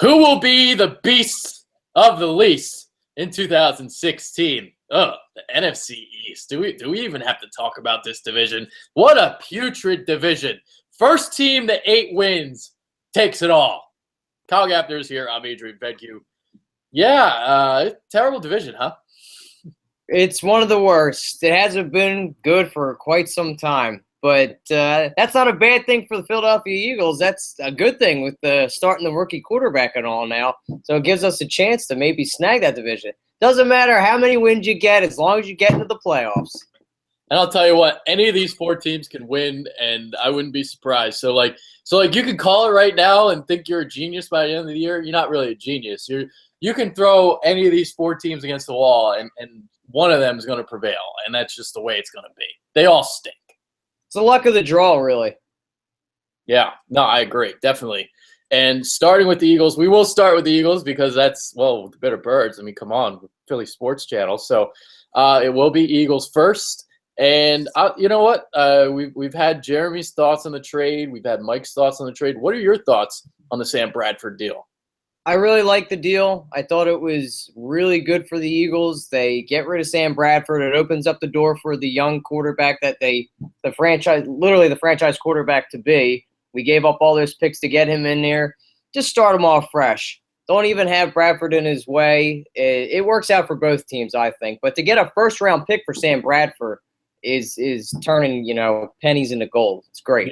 Who will be the beast of the least in 2016? Oh, the NFC East. Do we even have to talk about this division? What a putrid division. First team to 8 wins takes it all. Kyle Gapner's here. I'm Adrian Bedke. Yeah, terrible division, huh? It's one of the worst. It hasn't been good for quite some time. But that's not a bad thing for the Philadelphia Eagles. That's a good thing with starting the rookie quarterback and all now. So it gives us a chance to maybe snag that division. Doesn't matter how many wins you get as long as you get into the playoffs. And I'll tell you what, any of these 4 teams can win, and I wouldn't be surprised. So you can call it right now and think you're a genius by the end of the year. You're not really a genius. You can throw any of these 4 teams against the wall, and one of them is going to prevail, and that's just the way it's going to be. They all stink. It's the luck of the draw, really. Yeah, no, I agree, definitely. And starting with the Eagles, we will start with the Eagles because that's, well, the Bitter Birds. I mean, come on, Philly Sports Channel. So it will be Eagles first. And you know what? We've had Jeremy's thoughts on the trade. We've had Mike's thoughts on the trade. What are your thoughts on the Sam Bradford deal? I really like the deal. I thought it was really good for the Eagles. They get rid of Sam Bradford. It opens up the door for the young quarterback that the franchise quarterback to be. We gave up all those picks to get him in there. Just start him off fresh. Don't even have Bradford in his way. It works out for both teams, I think. But to get a first-round pick for Sam Bradford is turning, pennies into gold. It's great.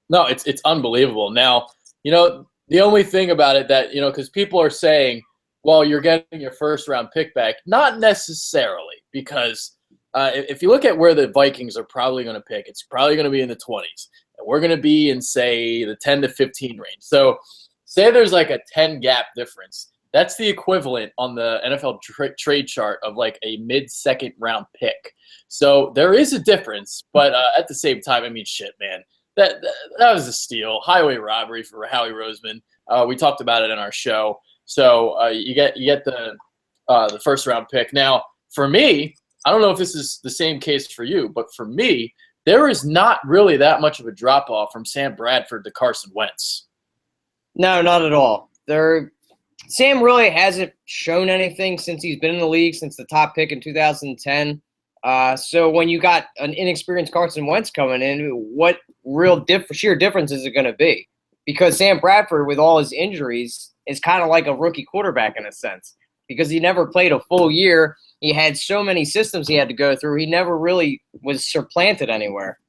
No, it's unbelievable. Now, the only thing about it that, because people are saying, well, you're getting your first-round pick back. Not necessarily, because if you look at where the Vikings are probably going to pick, it's probably going to be in the 20s. And we're going to be in, say, the 10 to 15 range. So say there's like a 10-gap difference. That's the equivalent on the NFL trade chart of like a mid-second round pick. So there is a difference, but at the same time, I mean, shit, man. That was a steal, highway robbery for Howie Roseman. We talked about it in our show. So you get the first round pick. Now, for me, I don't know if this is the same case for you, but for me, there is not really that much of a drop off from Sam Bradford to Carson Wentz. No, not at all. Sam really hasn't shown anything since he's been in the league, since the top pick in 2010. So when you got an inexperienced Carson Wentz coming in, what real sheer difference is it going to be? Because Sam Bradford, with all his injuries, is kind of like a rookie quarterback in a sense, because he never played a full year. He had so many systems he had to go through. He never really was supplanted anywhere.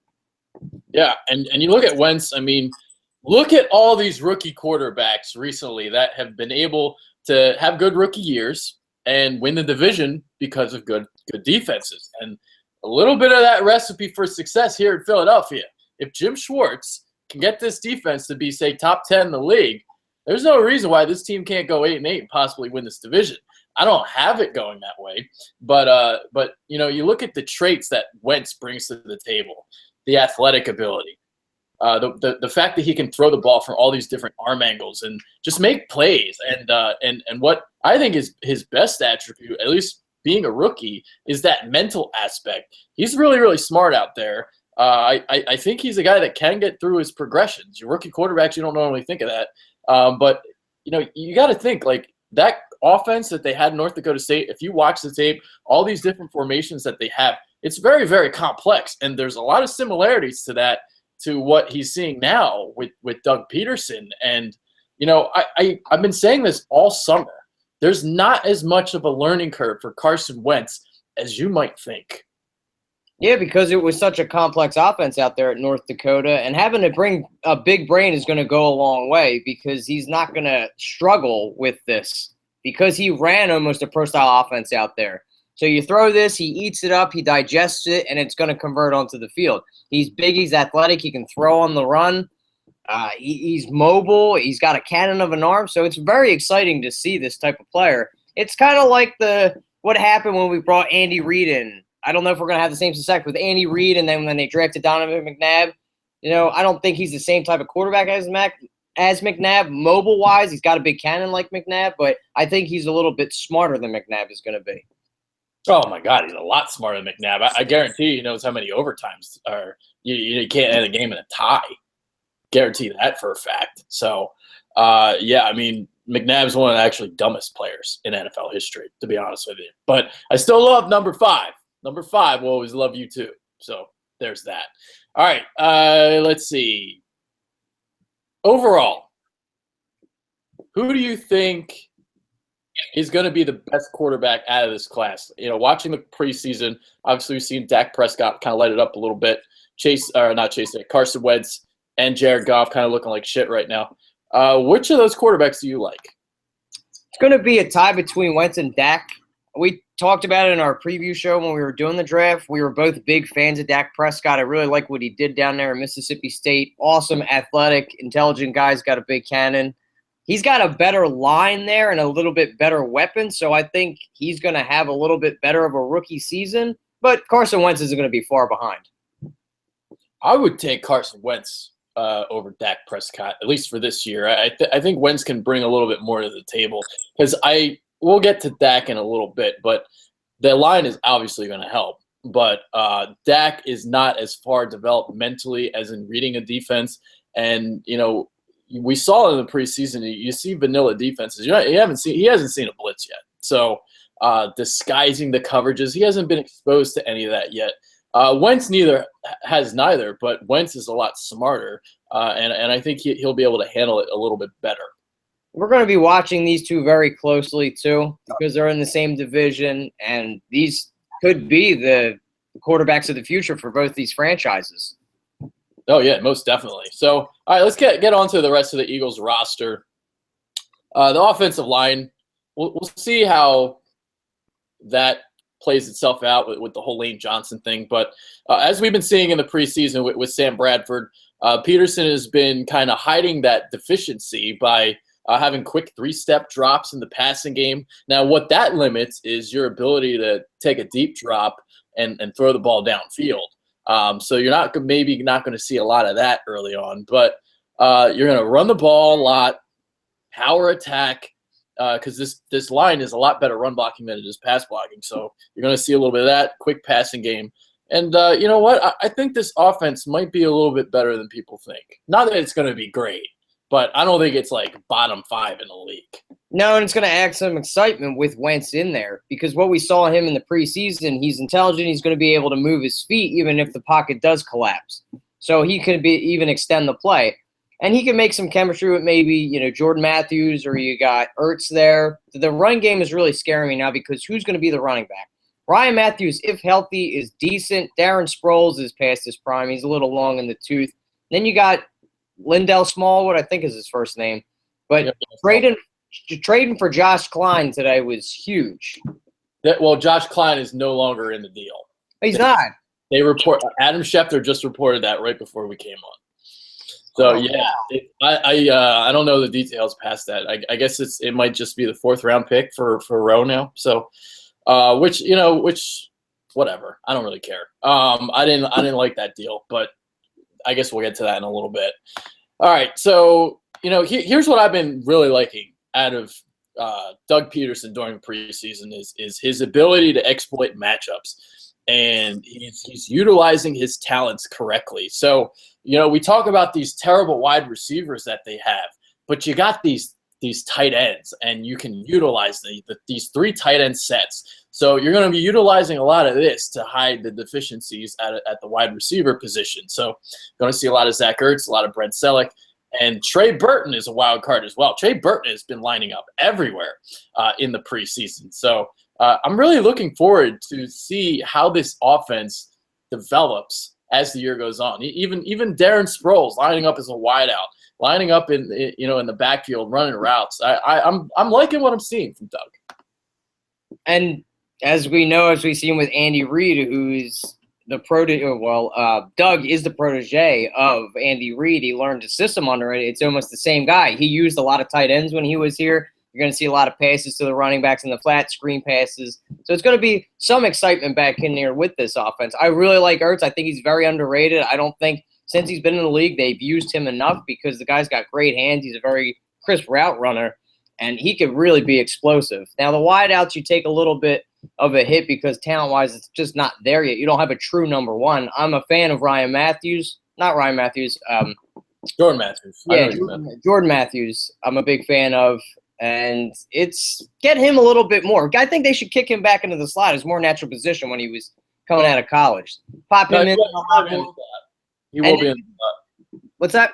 Yeah, and you look at Wentz, I mean, look at all these rookie quarterbacks recently that have been able to have good rookie years and win the division because of good defenses. And a little bit of that recipe for success here in Philadelphia. If Jim Schwartz can get this defense to be, say, top 10 in the league, there's no reason why this team can't go 8-8 and possibly win this division. I don't have it going that way, but you look at the traits that Wentz brings to the table, the athletic ability, the fact that he can throw the ball from all these different arm angles and just make plays, and what I think is his best attribute, at least being a rookie, is that mental aspect. He's really, really smart out there. I think he's a guy that can get through his progressions. Your rookie quarterbacks, you don't normally think of that, but you got to think like that offense that they had in North Dakota State. If you watch the tape, all these different formations that they have, it's very, very complex, and there's a lot of similarities to that, to what he's seeing now with Doug Peterson. And, I've been saying this all summer. There's not as much of a learning curve for Carson Wentz as you might think. Yeah, because it was such a complex offense out there at North Dakota, and having to bring a big brain is going to go a long way, because he's not going to struggle with this, because he ran almost a pro-style offense out there. So you throw this, he eats it up, he digests it, and it's going to convert onto the field. He's big, he's athletic, he can throw on the run. He's mobile, he's got a cannon of an arm, so it's very exciting to see this type of player. It's kind of like what happened when we brought Andy Reid in. I don't know if we're going to have the same success with Andy Reid, and then when they drafted Donovan McNabb. I don't think he's the same type of quarterback as McNabb. Mobile-wise, he's got a big cannon like McNabb, but I think he's a little bit smarter than McNabb is going to be. Oh, my God, he's a lot smarter than McNabb. I guarantee he knows how many overtimes are. You can't end a game in a tie. Guarantee that for a fact. So, I mean, McNabb's one of the actually dumbest players in NFL history, to be honest with you. But I still love number 5. Number 5 will always love you too. So there's that. All right, let's see. Overall, who do you think is going to be the best quarterback out of this class? You know, watching the preseason, obviously we've seen Dak Prescott kind of light it up a little bit. Carson Wentz and Jared Goff kind of looking like shit right now. Which of those quarterbacks do you like? It's going to be a tie between Wentz and Dak. We talked about it in our preview show when we were doing the draft. We were both big fans of Dak Prescott. I really like what he did down there in Mississippi State. Awesome, athletic, intelligent guy. He's got a big cannon. He's got a better line there and a little bit better weapon, so I think he's going to have a little bit better of a rookie season. But Carson Wentz isn't going to be far behind. I would take Carson Wentz over Dak Prescott, at least for this year. I think Wentz can bring a little bit more to the table because we'll get to Dak in a little bit, but the line is obviously going to help. But Dak is not as far developed mentally as in reading a defense. And, you know, we saw in the preseason, you see vanilla defenses. He hasn't seen a blitz yet. So disguising the coverages, he hasn't been exposed to any of that yet. Wentz has neither, but Wentz is a lot smarter, and I think he'll be able to handle it a little bit better. We're going to be watching these two very closely, too, because they're in the same division, and these could be the quarterbacks of the future for both these franchises. Oh, yeah, most definitely. So, all right, let's get on to the rest of the Eagles roster. The offensive line, we'll see how that plays itself out with the whole Lane Johnson thing. But as we've been seeing in the preseason with Sam Bradford, Peterson has been kind of hiding that deficiency by having quick 3-step drops in the passing game. Now, what that limits is your ability to take a deep drop and throw the ball downfield. So you're maybe not going to see a lot of that early on, but you're going to run the ball a lot, power attack, because this line is a lot better run blocking than it is pass blocking. So you're going to see a little bit of that quick passing game. And you know what? I think this offense might be a little bit better than people think. Not that it's going to be great, but I don't think it's like bottom 5 in the league. No, and it's going to add some excitement with Wentz in there because what we saw him in the preseason, he's intelligent. He's going to be able to move his feet even if the pocket does collapse. So he could even extend the play. And he can make some chemistry with maybe, you know, Jordan Matthews or you got Ertz there. The run game is really scaring me now because who's going to be the running back? Ryan Matthews, if healthy, is decent. Darren Sproles is past his prime. He's a little long in the tooth. Then you got Lindell Smallwood, I think is his first name. But trading for Josh Klein today was huge. Well, Josh Klein is no longer in the deal. He's not. Adam Schefter just reported that right before we came on. So I don't know the details past that. I guess it might just be the 4th round pick for Rowe now. So which whatever. I don't really care. I didn't like that deal, but I guess we'll get to that in a little bit. All right. So here's what I've been really liking out of Doug Peterson during the preseason is his ability to exploit matchups. And he's utilizing his talents correctly. So, we talk about these terrible wide receivers that they have, but you got these tight ends, and you can utilize these 3 tight end sets. So you're going to be utilizing a lot of this to hide the deficiencies at the wide receiver position. So you're going to see a lot of Zach Ertz, a lot of Brent Selleck, and Trey Burton is a wild card as well. Trey Burton has been lining up everywhere in the preseason. So I'm really looking forward to see how this offense develops as the year goes on. Even Darren Sproles lining up as a wideout, lining up in the backfield, running routes. I'm liking what I'm seeing from Doug. And as we've seen with Andy Reid, who's the Doug is the protege of Andy Reid. He learned the system under it. It's almost the same guy. He used a lot of tight ends when he was here. You're going to see a lot of passes to the running backs in the flat, screen passes. So it's going to be some excitement back in there with this offense. I really like Ertz. I think he's very underrated. I don't think since he's been in the league they've used him enough because the guy's got great hands. He's a very crisp route runner, and he could really be explosive. Now, the wideouts, you take a little bit of a hit because talent-wise it's just not there yet. You don't have a true number 1. I'm a fan of Jordan Matthews. Jordan Matthews. Yeah, Jordan Matthews I'm a big fan of. And it's get him a little bit more. I think they should kick him back into the slot, his more natural position when he was coming out of college. Pop him in a lot more. He will be in the slot. What's that?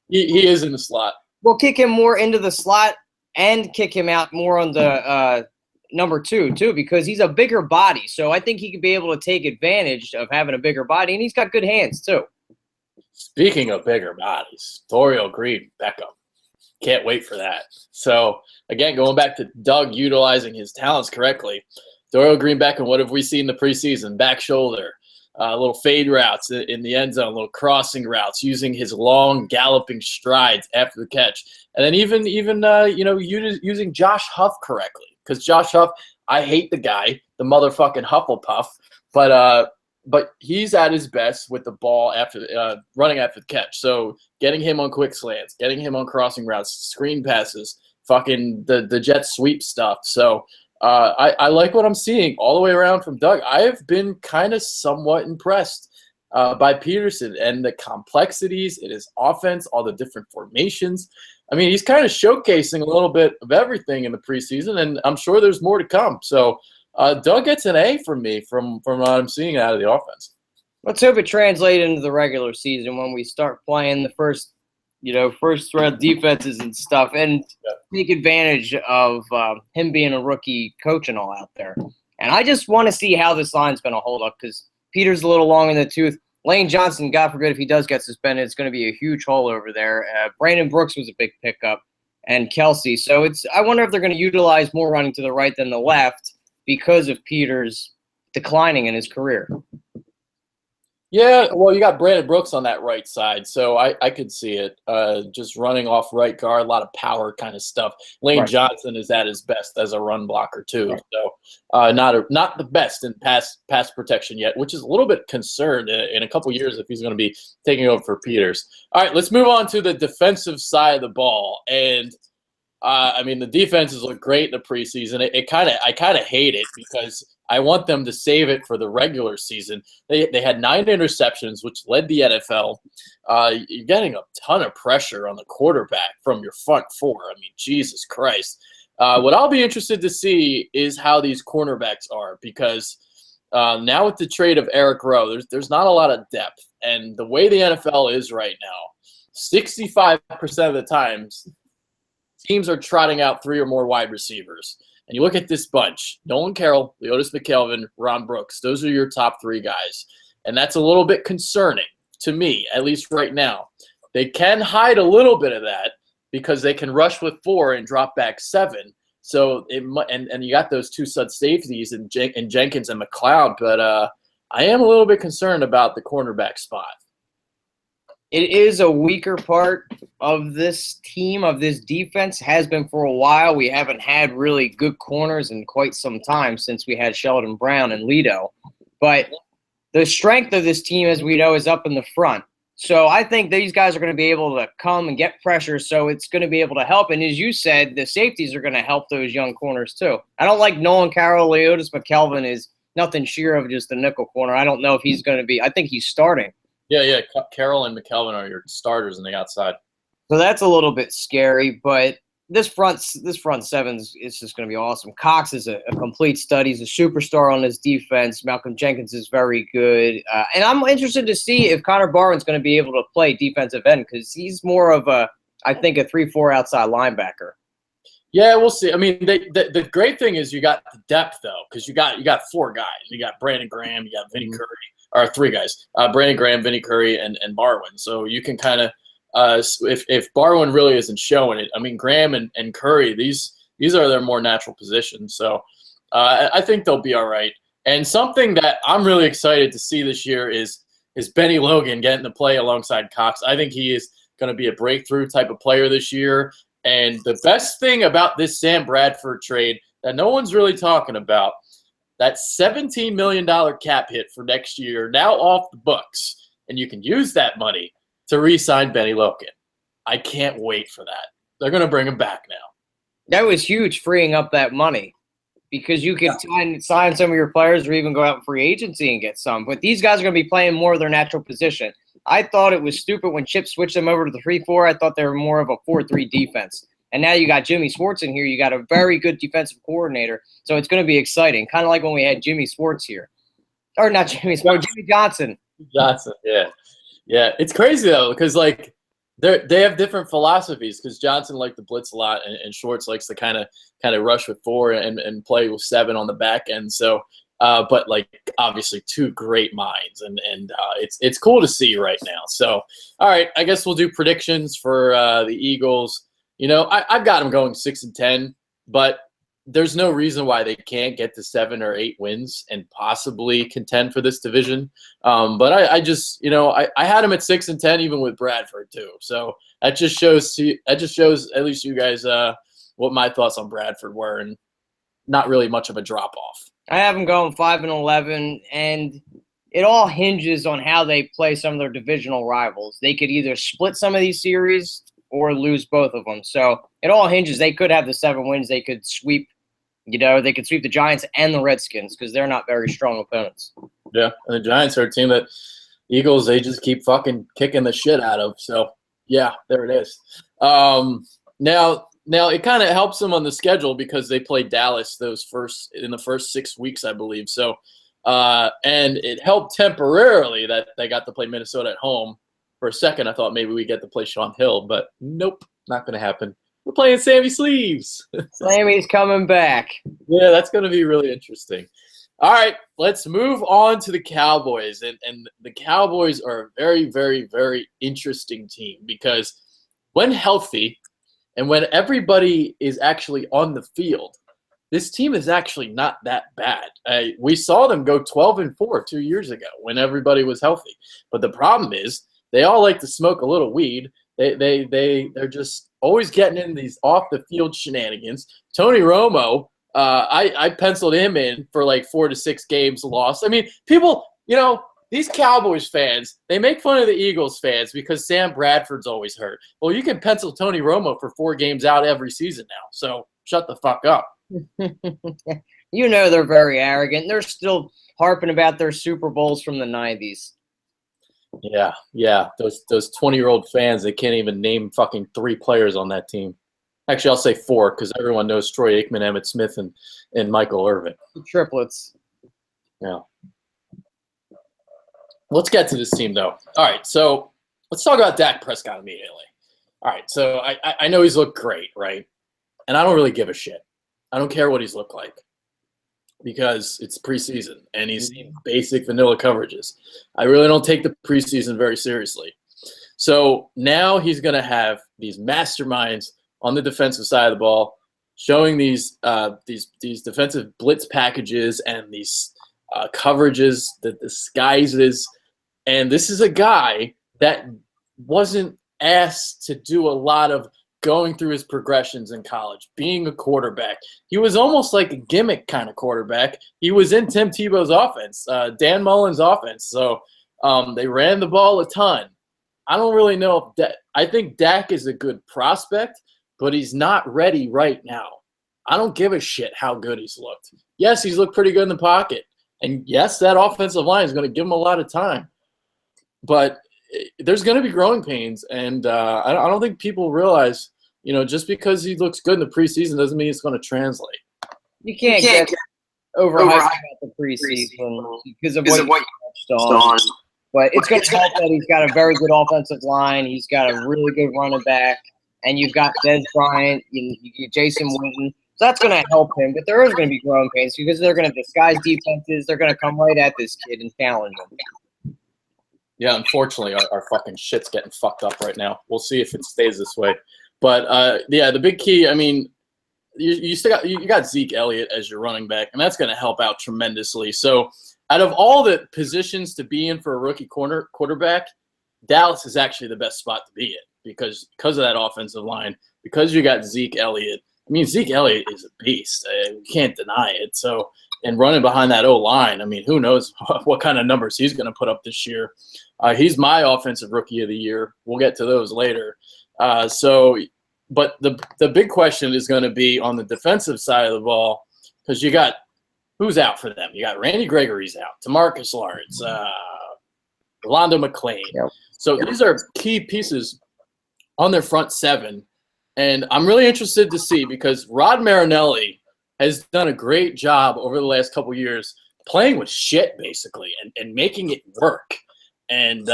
He is in the slot. We'll kick him more into the slot and kick him out more on the number 2 too, because he's a bigger body. So I think he could be able to take advantage of having a bigger body, and he's got good hands too. Speaking of bigger bodies, Dorial Green, Beckham. Can't wait for that. So, again, going back to Doug utilizing his talents correctly, Dorial Green Beckham, what have we seen in the preseason? Back shoulder, little fade routes in the end zone, little crossing routes, using his long galloping strides after the catch. And then even using Josh Huff correctly. Because Josh Huff, I hate the guy, the motherfucking Hufflepuff, but he's at his best with the ball after running after the catch. So getting him on quick slants, getting him on crossing routes, screen passes, fucking the jet sweep stuff. So I like what I'm seeing all the way around from Doug. I have been kind of somewhat impressed by Peterson and the complexities in his offense, all the different formations. I mean, he's kind of showcasing a little bit of everything in the preseason, and I'm sure there's more to come. So Doug gets an A from me from what I'm seeing out of the offense. Let's hope it translates into the regular season when we start playing the first round defenses and stuff, and take advantage of him being a rookie coach and all out there. And I just want to see how this line's going to hold up, because Peter's a little long in the tooth. Lane Johnson, God forbid, if he does get suspended, it's going to be a huge hole over there. Brandon Brooks was a big pickup, and Kelsey. So I wonder if they're going to utilize more running to the right than the left because of Peters declining in his career. Yeah, well, you got Brandon Brooks on that right side, so I could see it. Just running off right guard, a lot of power kind of stuff. Lane Johnson is at his best as a run blocker too, so not the best in pass protection yet, which is a little bit concerned in a couple years if he's going to be taking over for Peters. All right, let's move on to the defensive side of the ball, and I mean the defenses look great in the preseason. I kind of hate it because I want them to save it for the regular season. They had 9 interceptions, which led the NFL. You're getting a ton of pressure on the quarterback from your front four. I mean, Jesus Christ. What I'll be interested to see is how these cornerbacks are, because now with the trade of Eric Rowe, there's not a lot of depth. And the way the NFL is right now, 65% of the times, teams are trotting out 3 or more wide receivers. And you look at this bunch, Nolan Carroll, Leotis McKelvin, Ron Brooks. Those are your top 3 guys. And that's a little bit concerning to me, at least right now. They can hide a little bit of that because they can rush with 4 and drop back 7. So and you got those 2 stud safeties in Jenkins and McLeod. But I am a little bit concerned about the cornerback spot. It is a weaker part of this team, of this defense, has been for a while. We haven't had really good corners in quite some time since we had Sheldon Brown and Lido. But the strength of this team, as we know, is up in the front. So I think these guys are going to be able to come and get pressure, so it's going to be able to help. And as you said, the safeties are going to help those young corners too. I don't like Nolan Carroll. Leotis McKelvin is nothing sheer of just the nickel corner. I don't know if he's going to be – I think he's starting. Yeah. Carroll and McKelvin are your starters on the outside. So that's a little bit scary, but this front seven is just going to be awesome. Cox is a complete stud. He's a superstar on his defense. Malcolm Jenkins is very good. And I'm interested to see if Connor Barwin's going to be able to play defensive end, because he's more of I think, a 3-4 outside linebacker. Yeah, we'll see. I mean, the great thing is you got the depth, though, because you got 4 guys. You got Brandon Graham, you got Vinny Curry. Or 3 guys, Brandon Graham, Vinny Curry, and Barwin. So you can kind of, if Barwin really isn't showing it, I mean, Graham and Curry, these are their more natural positions. So I think they'll be all right. And something that I'm really excited to see this year is Benny Logan getting to play alongside Cox. I think he is going to be a breakthrough type of player this year. And the best thing about this Sam Bradford trade that no one's really talking about, that $17 million cap hit for next year now off the books, and you can use that money to re-sign Benny Logan. I can't wait for that. They're going to bring him back now. That was huge, freeing up that money, because you could sign some of your players or even go out in free agency and get some. But these guys are going to be playing more of their natural position. I thought it was stupid when Chip switched them over to the 3-4. I thought they were more of a 4-3 defense. And now you got Jimmy Schwartz in here. You got a very good defensive coordinator. So it's going to be exciting, kind of like when we had Jimmy Schwartz here. Or not Jimmy Schwartz, Jimmy Johnson. Johnson, yeah. Yeah, it's crazy, though, because, like, they have different philosophies because Johnson liked to blitz a lot and Schwartz likes to kind of rush with 4 and play with 7 on the back end. So, but, like, obviously 2 great minds, and it's cool to see right now. So, all right, I guess we'll do predictions for the Eagles. You know, I've got them going 6-10, but there's no reason why they can't get to 7 or 8 wins and possibly contend for this division. But I just, you know, I had them at 6-10 even with Bradford too. So that just shows at least you guys what my thoughts on Bradford were, and not really much of a drop off. I have them going 5-11, and it all hinges on how they play some of their divisional rivals. They could either split some of these series or lose both of them. So it all hinges. They could have the 7 wins. They could sweep. You know, they could sweep the Giants and the Redskins because they're not very strong opponents. Yeah, and the Giants are a team that Eagles, they just keep fucking kicking the shit out of. So, yeah, there it is. Now it kind of helps them on the schedule because they play Dallas in the first 6 weeks, I believe. So, and it helped temporarily that they got to play Minnesota at home. For a second, I thought maybe we get to play Sean Hill, but nope, not going to happen. We're playing Sammy Sleeves. Sammy's coming back. Yeah, that's going to be really interesting. All right, let's move on to the Cowboys. And the Cowboys are a very, very, very interesting team because when healthy and when everybody is actually on the field, this team is actually not that bad. We saw them go 12-4 2 years ago when everybody was healthy. But the problem is they all like to smoke a little weed. They're just always getting in these off-the-field shenanigans. Tony Romo, I penciled him in for like 4 to 6 games lost. I mean, people, you know, these Cowboys fans, they make fun of the Eagles fans because Sam Bradford's always hurt. Well, you can pencil Tony Romo for 4 games out every season now, so shut the fuck up. You know they're very arrogant. They're still harping about their Super Bowls from the 90s. Yeah. Those 20-year-old fans, they can't even name fucking 3 players on that team. Actually, I'll say 4 because everyone knows Troy Aikman, Emmitt Smith, and Michael Irvin. The triplets. Yeah. Let's get to this team, though. All right, so let's talk about Dak Prescott immediately. All right, so I know he's looked great, right? And I don't really give a shit. I don't care what he's looked like because it's preseason and he's seen basic vanilla coverages. I really don't take the preseason very seriously. So now he's going to have these masterminds on the defensive side of the ball showing these defensive blitz packages and these coverages, the disguises. And this is a guy that wasn't asked to do a lot of going through his progressions in college, being a quarterback. He was almost like a gimmick kind of quarterback. He was in Tim Tebow's offense, Dan Mullen's offense. So they ran the ball a ton. I don't really know if I think Dak is a good prospect, but he's not ready right now. I don't give a shit how good he's looked. Yes, he's looked pretty good in the pocket. And yes, that offensive line is going to give him a lot of time. But there's going to be growing pains. And I don't think people realize, you know, just because he looks good in the preseason doesn't mean it's going to translate. You can't get overhyped about the preseason because of what you touched on. But it's going to help that he's got a very good offensive line. He's got a really good running back. And you've got Des Bryant, Jason Witten. So that's going to help him. But there is going to be growing pains because they're going to disguise defenses. They're going to come right at this kid and challenge him. Yeah, unfortunately, our fucking shit's getting fucked up right now. We'll see if it stays this way. But, yeah, the big key, I mean, you got Zeke Elliott as your running back, and that's going to help out tremendously. So out of all the positions to be in for a rookie quarterback, Dallas is actually the best spot to be in because of that offensive line, because you got Zeke Elliott. I mean, Zeke Elliott is a beast. You can't deny it. So, and running behind that O-line, I mean, who knows what kind of numbers he's going to put up this year. He's my offensive rookie of the year. We'll get to those later. But the big question is going to be on the defensive side of the ball because you got who's out for them. You got Randy Gregory's out, DeMarcus Lawrence, Rolando McClain. Yep. So these are key pieces on their front seven And I'm really interested to see because Rod Marinelli has done a great job over the last couple years playing with shit, basically, and making it work. And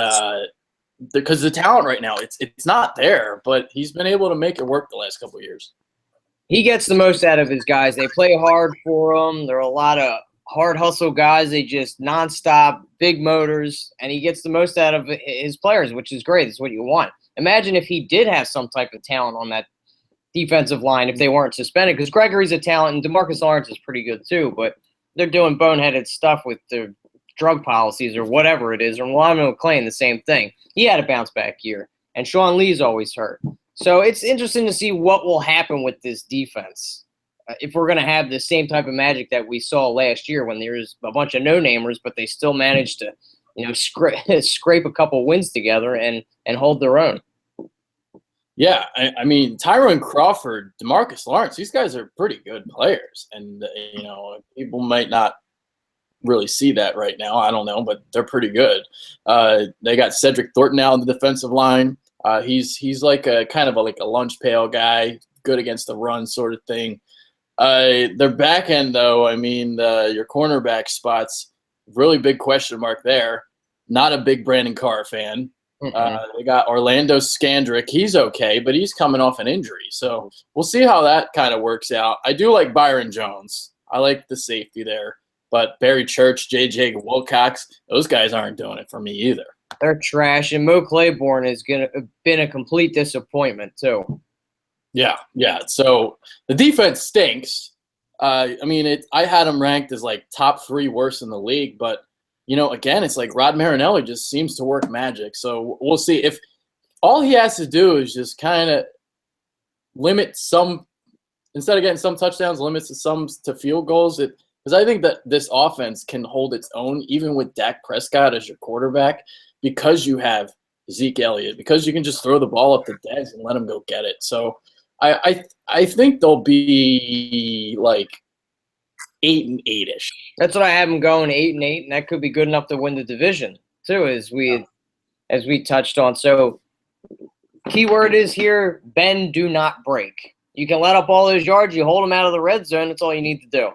because the talent right now, it's not there, but he's been able to make it work the last couple of years. He gets the most out of his guys. They play hard for him. There are a lot of hard hustle guys. They just nonstop, big motors, and he gets the most out of his players, which is great. That's what you want. Imagine if he did have some type of talent on that defensive line if they weren't suspended, because Gregory's a talent and DeMarcus Lawrence is pretty good too, but they're doing boneheaded stuff with their drug policies or whatever it is. Or Ronald McClain, the same thing. He had a bounce back year, and Sean Lee's always hurt. So it's interesting to see what will happen with this defense. If we're going to have the same type of magic that we saw last year when there was a bunch of no-namers, but they still managed to, scrape a couple wins together and hold their own. Yeah, I mean, Tyrone Crawford, DeMarcus Lawrence, these guys are pretty good players. And, people might not really see that right now. I don't know, but they're pretty good. They got Cedric Thornton now on the defensive line. He's like a kind of like a lunch pail guy, good against the run sort of thing. Their back end, though, I mean, your cornerback spots, really big question mark there. Not a big Brandon Carr fan. They got Orlando Scandrick. He's okay, but he's coming off an injury. So we'll see how that kind of works out. I do like Byron Jones. I like the safety there. But Barry Church, J.J. Wilcox, those guys aren't doing it for me either. They're trash, and Mo Claiborne has been a complete disappointment too. Yeah. So the defense stinks. I had them ranked as like top 3 worst in the league, but again, it's like Rod Marinelli just seems to work magic. So we'll see if all he has to do is just kind of limit some, instead of getting some touchdowns, limits some to field goals. Because I think that this offense can hold its own even with Dak Prescott as your quarterback, because you have Zeke Elliott, because you can just throw the ball up to Dez and let him go get it. So I think they'll be like 8-8-ish. That's what I have them going, 8-8, and that could be good enough to win the division too, as we touched on. So, keyword is here: bend, do not break. You can let up all those yards, you hold them out of the red zone. That's all you need to do.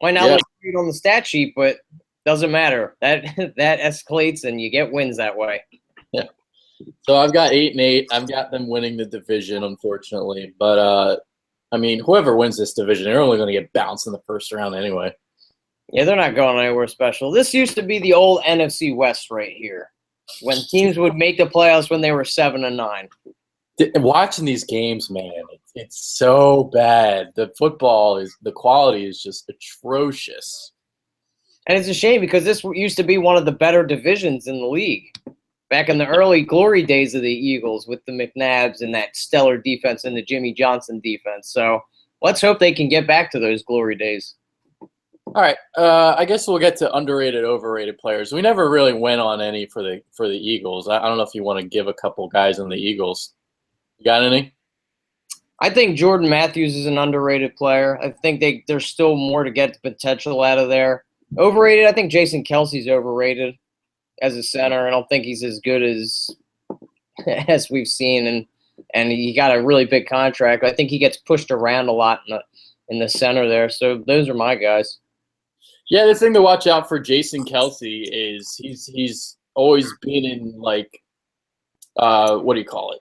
Might not look great on the stat sheet, but doesn't matter. That escalates, and you get wins that way. Yeah. So I've got 8-8. I've got them winning the division, unfortunately, but whoever wins this division, they're only going to get bounced in the first round anyway. Yeah, they're not going anywhere special. This used to be the old NFC West right here, when teams would make the playoffs when they were 7-9. Watching these games, man, it's so bad. The quality is just atrocious. And it's a shame because this used to be one of the better divisions in the league. Back in the early glory days of the Eagles with the McNabbs and that stellar defense and the Jimmy Johnson defense. So let's hope they can get back to those glory days. All right. I guess we'll get to underrated, overrated players. We never really went on any for the Eagles. I don't know if you want to give a couple guys on the Eagles. You got any? I think Jordan Matthews is an underrated player. I think there's still more to get the potential out of there. Overrated, I think Jason Kelsey's overrated as a center. I don't think he's as good as we've seen, and he got a really big contract. I think he gets pushed around a lot in the center there. So those are my guys. Yeah, the thing to watch out for Jason Kelsey is he's always been in like what do you call it?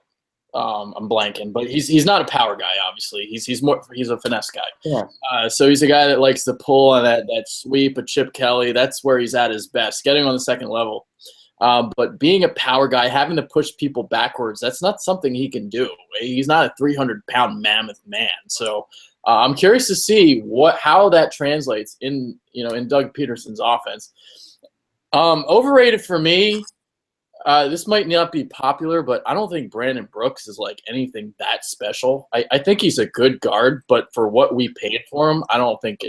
I'm blanking, but he's not a power guy. Obviously, he's a finesse guy. Yeah. So he's a guy that likes to pull on that sweep of Chip Kelly. That's where he's at his best, getting on the second level. But being a power guy, having to push people backwards, that's not something he can do. He's not a 300-pound mammoth man. So I'm curious to see how that translates in Doug Peterson's offense. Overrated for me. This might not be popular, but I don't think Brandon Brooks is like anything that special. I think he's a good guard, but for what we paid for him, I don't think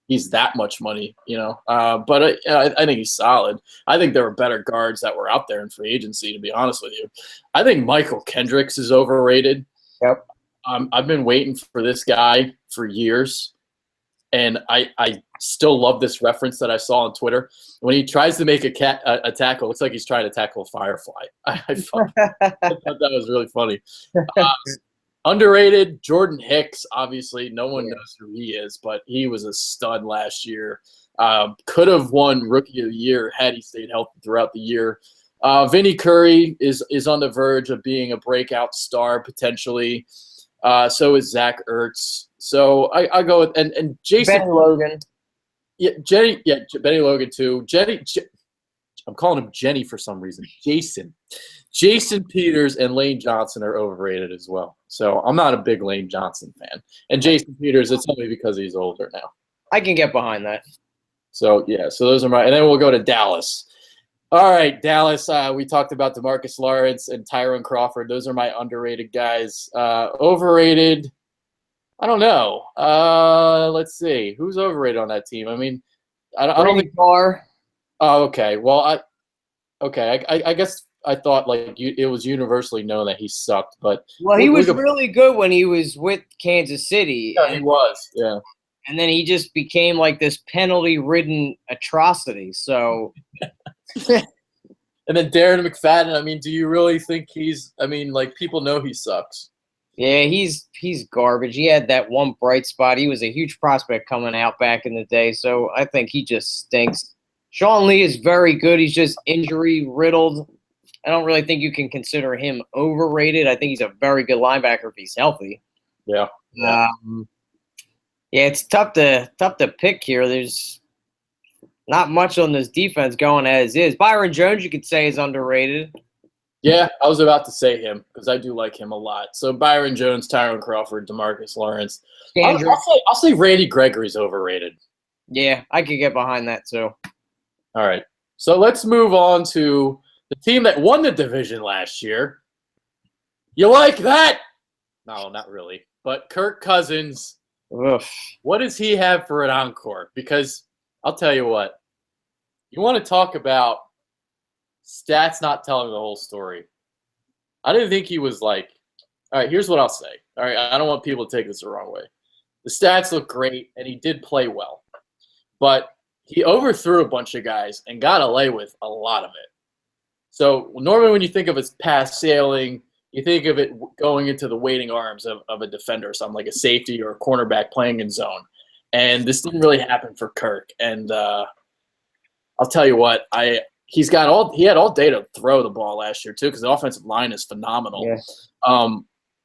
he's that much money, But I think he's solid. I think there were better guards that were out there in free agency, to be honest with you. I think Michael Kendricks is overrated. Yep. I've been waiting for this guy for years, and I still love this reference that I saw on Twitter. When he tries to make a tackle, it looks like he's trying to tackle a firefly. I thought that was really funny. Underrated, Jordan Hicks. Obviously, no one Yeah. knows who he is, but he was a stud last year. Could have won Rookie of the Year had he stayed healthy throughout the year. Vinny Curry is on the verge of being a breakout star potentially. So is Zach Ertz. So I go with and Jason Benny Logan. Yeah, Benny Logan too. I'm calling him Jenny for some reason. Jason Peters and Lane Johnson are overrated as well. So I'm not a big Lane Johnson fan. And Jason Peters, it's only because he's older now. I can get behind that. So yeah, so those are my, and then we'll go to Dallas. All right, Dallas. We talked about DeMarcus Lawrence and Tyron Crawford. Those are my underrated guys. Overrated. I don't know. Let's see. Who's overrated on that team? I mean, I don't think. Carr. Oh, okay. Well, I guess I thought it was universally known that he sucked, but He was really good when he was with Kansas City. Yeah, he was. Yeah. And then he just became like this penalty-ridden atrocity. So. And then Darren McFadden. I mean, do you really think people know he sucks? Yeah, he's garbage. He had that one bright spot. He was a huge prospect coming out back in the day, so I think he just stinks. Sean Lee is very good. He's just injury-riddled. I don't really think you can consider him overrated. I think he's a very good linebacker if he's healthy. Yeah. It's tough to pick here. There's not much on this defense going as is. Byron Jones, you could say, is underrated. Yeah, I was about to say him because I do like him a lot. So Byron Jones, Tyron Crawford, DeMarcus Lawrence. I'll say Randy Gregory's overrated. Yeah, I could get behind that too. All right. So let's move on to the team that won the division last year. You like that? No, not really. But Kirk Cousins, what does he have for an encore? Because I'll tell you what, you want to talk about stats not telling the whole story. I didn't think he was all right, here's what I'll say. All right, I don't want people to take this the wrong way. The stats look great, and he did play well. But he overthrew a bunch of guys and got away with a lot of it. So normally when you think of his pass sailing, you think of it going into the waiting arms of a defender or something like a safety or a cornerback playing in zone. And this didn't really happen for Kirk. And I'll tell you what, he had all day to throw the ball last year too because the offensive line is phenomenal. Yeah.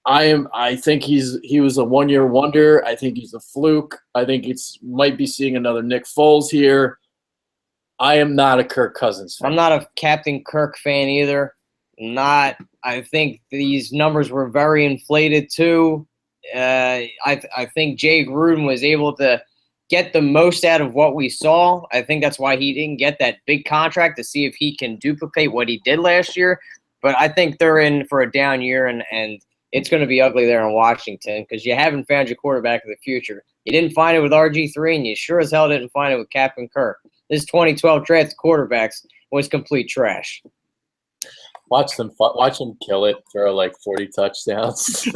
I think he was a one-year wonder. I think he's a fluke. I think might be seeing another Nick Foles here. I am not a Kirk Cousins fan. I'm not a Captain Kirk fan either. I think these numbers were very inflated too. I think Jay Gruden was able to get the most out of what we saw. I think that's why he didn't get that big contract to see if he can duplicate what he did last year. But I think they're in for a down year, and it's going to be ugly there in Washington because you haven't found your quarterback of the future. You didn't find it with RG3, and you sure as hell didn't find it with Captain Kirk. This 2012 draft quarterbacks was complete trash. Watch them kill it, throw 40 touchdowns.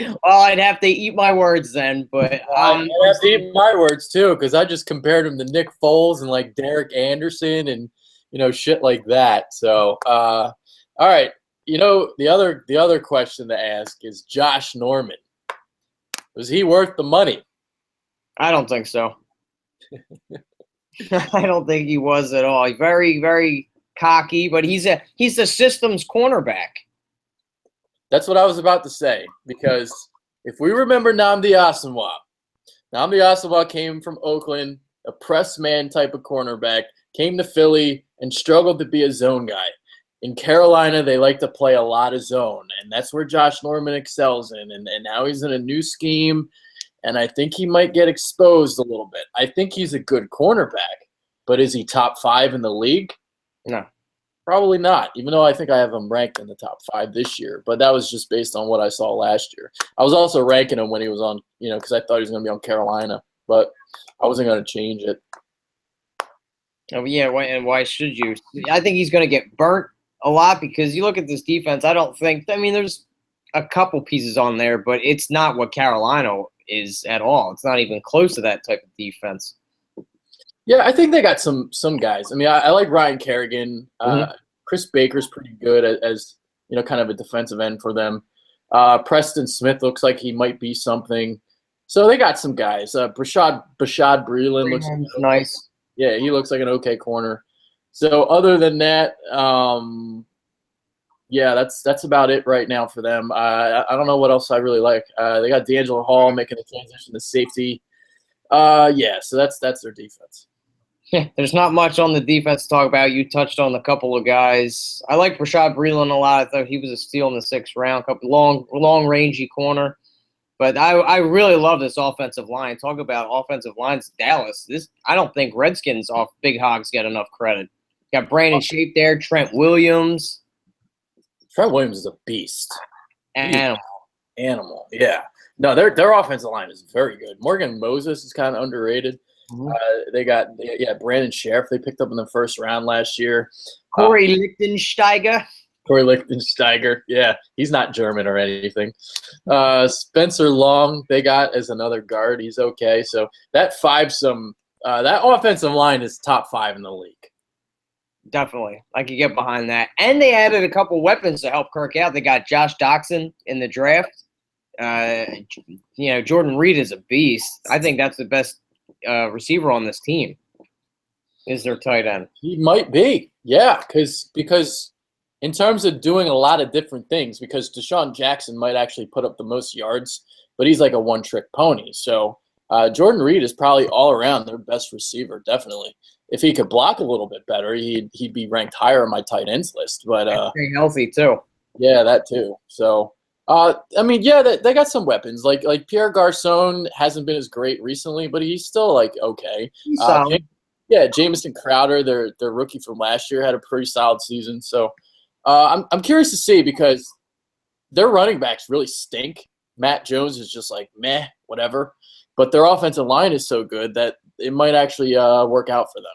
Well, I'd have to eat my words then, but I'd have to eat my words too because I just compared him to Nick Foles and Derek Anderson and shit like that. So, all right, the other question to ask is Josh Norman. Was he worth the money? I don't think so. I don't think he was at all. He's very, very cocky, but he's the system's cornerback. That's what I was about to say, because if we remember Nnamdi Asomugha came from Oakland, a press man type of cornerback, came to Philly and struggled to be a zone guy. In Carolina, they like to play a lot of zone, and that's where Josh Norman excels in. And now he's in a new scheme, and I think he might get exposed a little bit. I think he's a good cornerback, but is he top 5 in the league? No. Probably not, even though I think I have him ranked in the top 5 this year. But that was just based on what I saw last year. I was also ranking him when he was on, because I thought he was going to be on Carolina. But I wasn't going to change it. Oh, yeah, and why should you? I think he's going to get burnt a lot because you look at this defense, there's a couple pieces on there, but it's not what Carolina is at all. It's not even close to that type of defense. Yeah, I think they got some guys. I like Ryan Kerrigan. Chris Baker's pretty good as kind of a defensive end for them. Preston Smith looks like he might be something. So they got some guys. Bashad Breeland looks like nice. yeah, he looks like an okay corner. So other than that, yeah, that's about it right now for them. I don't know what else I really like. They got D'Angelo Hall making the transition to safety. Yeah, so that's their defense. Yeah, there's not much on the defense to talk about. You touched on a couple of guys. I like Rashad Breeland a lot. I thought he was a steal in the 6th round. Couple long rangy corner. But I really love this offensive line. Talk about offensive lines, Dallas. I don't think Redskins off Big Hogs get enough credit. Got Brandon Shape there, Trent Williams. Trent Williams is a beast. Animal. Yeah. No, their offensive line is very good. Morgan Moses is kind of underrated. Mm-hmm. They got Brandon Sheriff they picked up in the 1st round last year. Corey Lichtensteiger. Yeah, he's not German or anything. Spencer Long they got as another guard. He's okay. So that that offensive line is top 5 in the league. Definitely. I could get behind that. And they added a couple weapons to help Kirk out. They got Josh Doxson in the draft. Jordan Reed is a beast. I think that's the best receiver on this team is their tight end. He might be. Yeah, because in terms of doing a lot of different things, because Deshaun Jackson might actually put up the most yards, but he's like a one-trick pony. So Jordan Reed is probably all around their best receiver, definitely. If he could block a little bit better, he'd be ranked higher on my tight ends list. But stay healthy too. Yeah, that too. So they got some weapons. Like Pierre Garçon hasn't been as great recently, but he's still like okay. He's solid. Jamison Crowder, their rookie from last year, had a pretty solid season. So I'm curious to see because their running backs really stink. Matt Jones is just like meh, whatever. But their offensive line is so good that it might actually work out for them.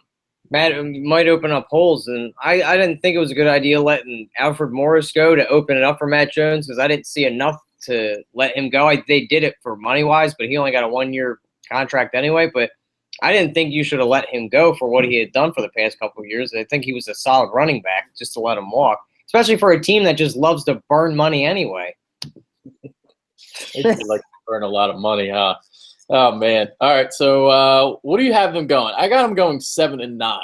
Matt might open up holes, and I didn't think it was a good idea letting Alfred Morris go to open it up for Matt Jones because I didn't see enough to let him go. They did it for money-wise, but he only got a 1-year contract anyway. But I didn't think you should have let him go for what he had done for the past couple of years. I think he was a solid running back just to let him walk, especially for a team that just loves to burn money anyway. They like to burn a lot of money, huh? Oh man! All right, so what do you have them going? I got them going 7-9.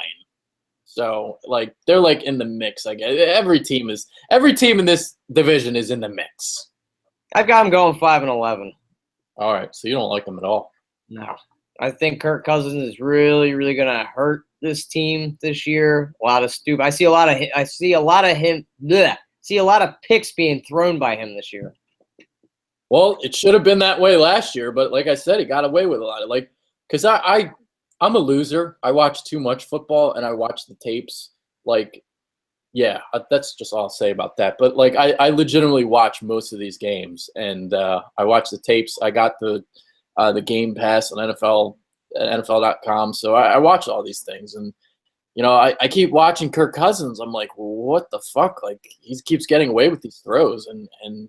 So like they're like in the mix. I guess every team in this division is in the mix. I've got them going 5-11. All right, so you don't like them at all? No, I think Kirk Cousins is really, really going to hurt this team this year. A lot of stupid. I see a lot of picks being thrown by him this year. Well, it should have been that way last year, but like I said, he got away with a lot of because I'm a loser. I watch too much football and I watch the tapes. That's just all I'll say about that. But I legitimately watch most of these games and I watch the tapes. I got the Game Pass on NFL.com, so I watch all these things and I keep watching Kirk Cousins. I'm like, well, what the fuck? Like he keeps getting away with these throws and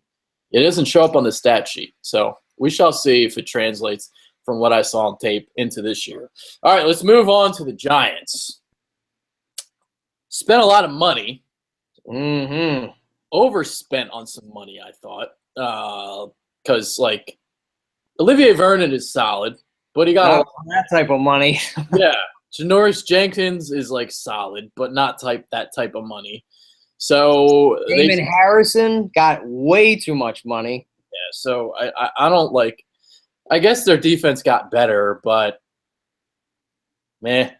it doesn't show up on the stat sheet. So we shall see if it translates from what I saw on tape into this year. All right, let's move on to the Giants. Spent a lot of money. Mm-hmm. Overspent on some money, I thought. Because, Olivier Vernon is solid, but he got that type of money. Yeah. Janoris Jenkins is, solid, but not that type of money. So Damon Harrison got way too much money. Yeah, so I don't I guess their defense got better, but meh.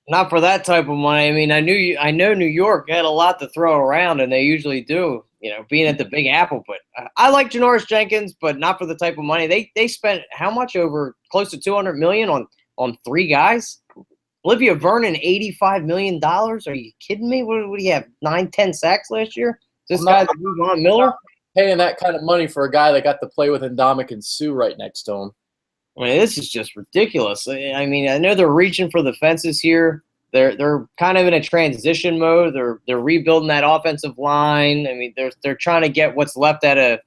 Not for that type of money. I mean, I know New York had a lot to throw around, and they usually do, being at the Big Apple. But I like Janoris Jenkins, but not for the type of money. They spent how much over close to $200 million on 3 guys? Olivia Vernon, $85 million. Are you kidding me? What do you have? 9-10 sacks last year? This guy's Von Miller? Paying that kind of money for a guy that got to play with Ndamukong Suh right next to him. I mean, this is just ridiculous. I mean, I know they're reaching for the fences here. They're kind of in a transition mode. They're rebuilding that offensive line. I mean, they're trying to get what's left out of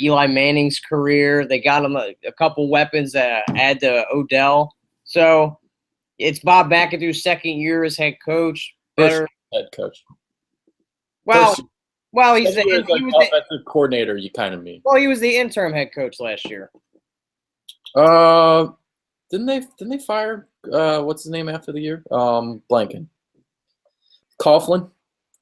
Eli Manning's career. They got him a couple weapons that add to Odell. So it's Bob McAdoo's second year as head coach. First head coach. Well, Well, Especially as like he was offensive coordinator, you kind of mean. well, he was the interim head coach last year. Uh, didn't they fire what's his name after the year? Blanking. Coughlin.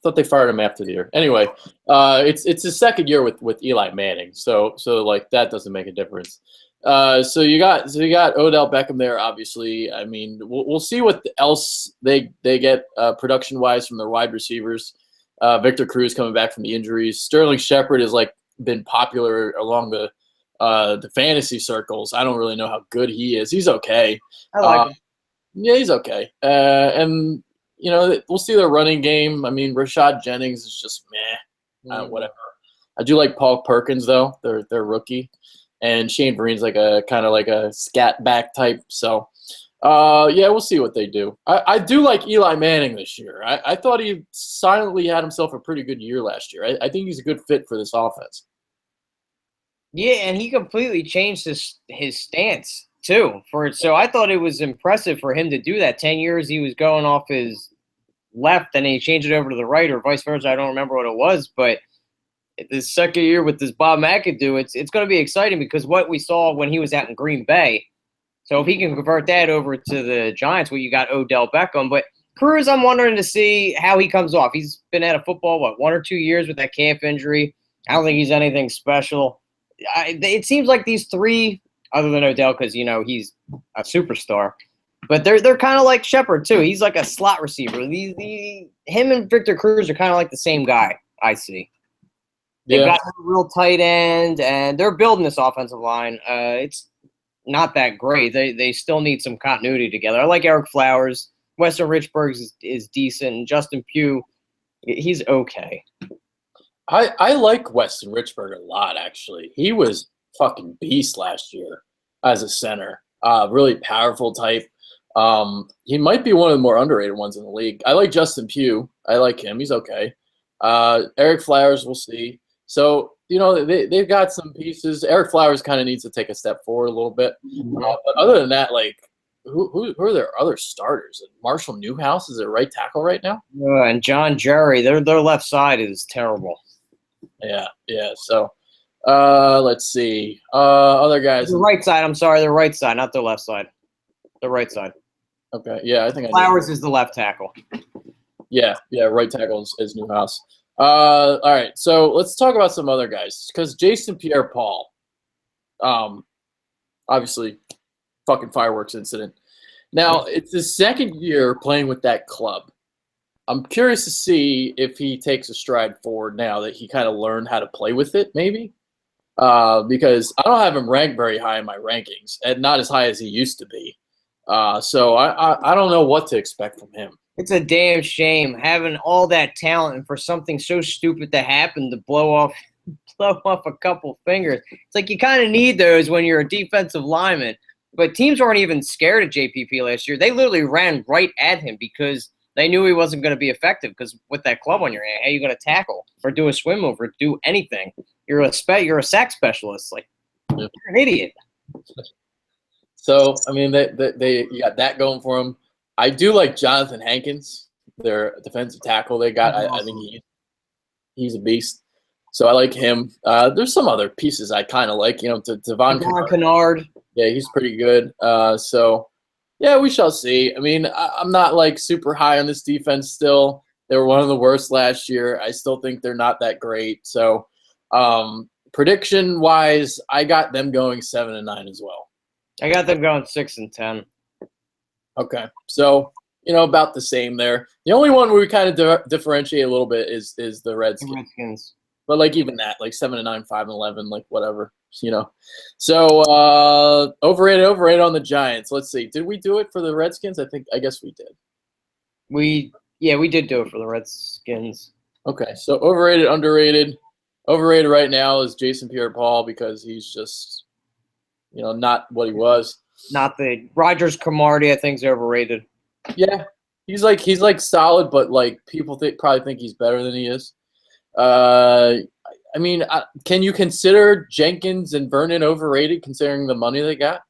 Thought they fired him after the year. Anyway, it's his second year with Eli Manning, so like that doesn't make a difference. So you got Odell Beckham there. Obviously, I mean, we'll see what else they get production wise from their wide receivers. Victor Cruz coming back from the injuries. Sterling Shepard has like been popular along the fantasy circles. I don't really know how good he is. He's okay. I like him. Yeah, he's okay. And we'll see their running game. I mean, Rashad Jennings is just meh, whatever. I do like Paul Perkins though. They're rookie, and Shane Vereen's like a kind of like a scat back type. So, yeah, we'll see what they do. I do like Eli Manning this year. I thought he silently had himself a pretty good year last year. I think he's a good fit for this offense. Yeah, and he completely changed his stance too. So I thought it was impressive for him to do that. 10 years he was going off his left, and then he changed it over to the right, or vice versa. I don't remember what it was, but this second year with this Bob McAdoo, it's going to be exciting because what we saw when he was out in Green Bay. So if he can convert that over to the Giants, well, you got Odell Beckham. But Cruz, I'm wondering to see how he comes off. He's been out of football, 1 or 2 years with that calf injury. I don't think he's anything special. It seems like these three, other than Odell, because he's a superstar, but they're kind of like Shepard too. He's like a slot receiver. Him and Victor Cruz are kind of like the same guy. I see. They've got a real tight end, and they're building this offensive line. It's not that great. They still need some continuity together. I like Eric Flowers. Weston Richburg is decent. And Justin Pugh, he's okay. I like Weston Richburg a lot, actually. He was fucking beast last year as a center. Really powerful type. He might be one of the more underrated ones in the league. I like Justin Pugh. I like him. He's okay. Eric Flowers, we'll see. So, they've got some pieces. Eric Flowers kind of needs to take a step forward a little bit. But other than that, like, who are their other starters? Marshall Newhouse is their right tackle right now? And John Jerry, their left side is terrible. Yeah. So, let's see. Other guys. The right side. I'm sorry, the right side, not the left side. The right side. Okay. Yeah, I think Flowers is the left tackle. Yeah. Right tackle is Newhouse. All right. So let's talk about some other guys because Jason Pierre-Paul, obviously, fucking fireworks incident. Now it's his second year playing with that club. I'm curious to see if he takes a stride forward now that he kind of learned how to play with it, maybe. Because I don't have him ranked very high in my rankings, and not as high as he used to be. So I don't know what to expect from him. It's a damn shame having all that talent and for something so stupid to happen to blow off a couple fingers. It's like you kind of need those when you're a defensive lineman. But teams weren't even scared of JPP last year. They literally ran right at him because they knew he wasn't going to be effective because with that club on your hand, how are you going to tackle or do a swim move or do anything? You're a sack specialist. Like, you're an idiot. So, I mean, they you got that going for them. I do like Jonathan Hankins, their defensive tackle they got. I think he's a beast. So I like him. There's some other pieces I kind of like. Devon Kennard. Yeah, he's pretty good. So, yeah, we shall see. I mean, I'm not like super high on this defense still. They were one of the worst last year. I still think they're not that great. So, prediction-wise, I got them going 7-9 as well. I got them going 6-10. Okay, so about the same there. The only one where we kind of differentiate a little bit is the Redskins. But like even that, like 7-9, 5-11, like whatever, So overrated on the Giants. Let's see. Did we do it for the Redskins? I guess we did. We did do it for the Redskins. Okay, so overrated, underrated. Overrated right now is Jason Pierre-Paul because he's just, not what he was. Not the Rogers Cromartie, I think, is overrated. Yeah, he's like solid, but like people probably think he's better than he is. I mean, can you consider Jenkins and Vernon overrated considering the money they got?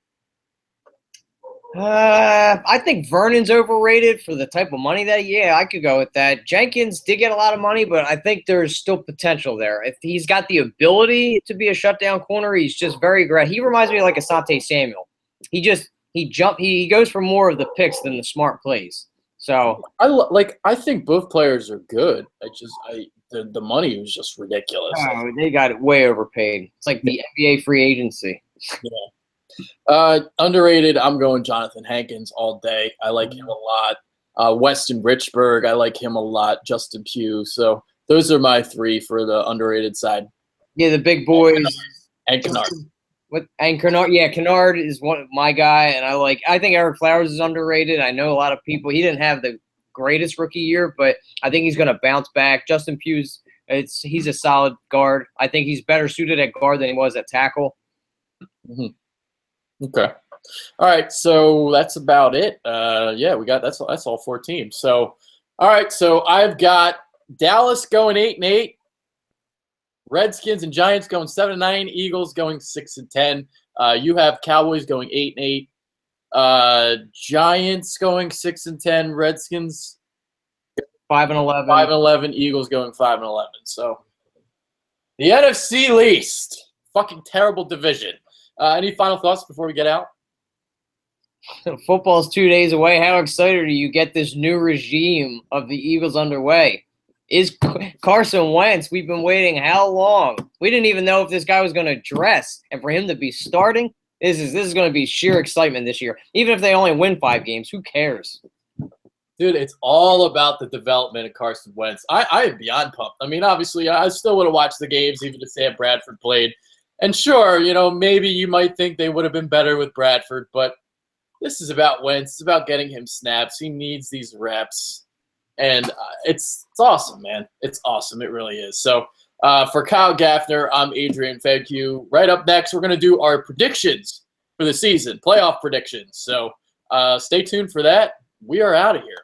I think Vernon's overrated for the type of money that. Yeah, I could go with that. Jenkins did get a lot of money, but I think there's still potential there. If he's got the ability to be a shutdown corner, he's just very aggressive. He reminds me of like Asante Samuel. He goes for more of the picks than the smart plays. So I think both players are good. The money was just ridiculous. they got it way overpaid. It's like the NBA free agency. Yeah. Underrated, I'm going Jonathan Hankins all day. I like him a lot. Weston Richburg, I like him a lot. Justin Pugh. So those are my three for the underrated side. Yeah, the big boys. And Kennard. Kennard, yeah, Kennard is one of my guy, and I think Eric Flowers is underrated. I know a lot of people. He didn't have the greatest rookie year, but I think he's going to bounce back. Justin Pugh's, he's a solid guard. I think he's better suited at guard than he was at tackle. Mm-hmm. Okay. All right, so that's about it. We got that's all 4 teams. So, all right, so I've got Dallas going 8-8. Redskins and Giants going 7-9. Eagles going 6-10. You have Cowboys going 8-8. Giants going 6-10. Redskins 5-11. 5-11. Eagles going 5-11. So the NFC East, fucking terrible division. Any final thoughts before we get out? Football's 2 days away. How excited are you? Get this new regime of the Eagles underway. Is Carson Wentz, we've been waiting how long? We didn't even know if this guy was going to dress. And for him to be starting, this is going to be sheer excitement this year. Even if they only win 5 games, who cares? Dude, it's all about the development of Carson Wentz. I am beyond pumped. I mean, obviously, I still would have watched the games even if Sam Bradford played. And sure, maybe you might think they would have been better with Bradford, but this is about Wentz. It's about getting him snaps. He needs these reps. And it's awesome, man. It's awesome. It really is. So for Kyle Gaffner, I'm Adrian Fedke. Right up next, we're going to do our predictions for the season, playoff predictions. So stay tuned for that. We are out of here.